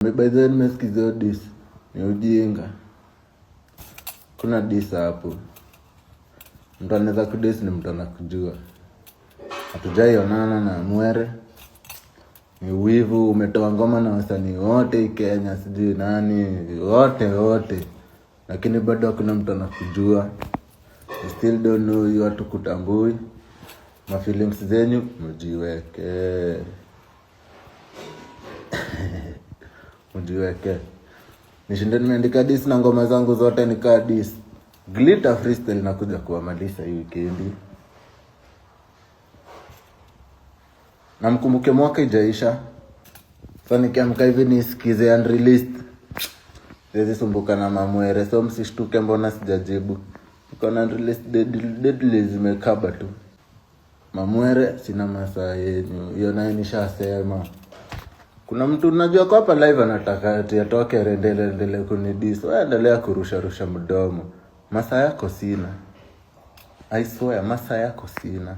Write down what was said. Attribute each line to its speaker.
Speaker 1: By the way nimesikiza dis ni ujinga. Kuna dis hapo. Mtu anaweza kudis ni mtu anakujua. Hatujaionana na Mwere. Ni wivu umetoa ngoma na wasanii wote Kenya, sijui nani, wote. Lakini bado hakuna mtu anakujua. You still don't know you watu kutambui. Ma feelings zenyu mjiweke. Mjiweke. Nishinde nimeandika dis na ngoma zangu zote nikaa dis. Glitter freestyle nakuja kuwamaliza hii wikendi. Na mkumbuke mwaka ijaisha. So nikiamka hivi nisikize unreleased. Siwezi sumbuka na Mamwere, so msishtuke mbona sijajibu. Niko na unreleased deadly zimekaba tu. Mamwere sina masaa yenyu, hiyo nayo nishasema. Kuna mtu najua kwa hapa live anataka ati atoke endele kunidis. Wewe endelea kurusha mdomo. Masaa yako sina. I swear masaa yako sina.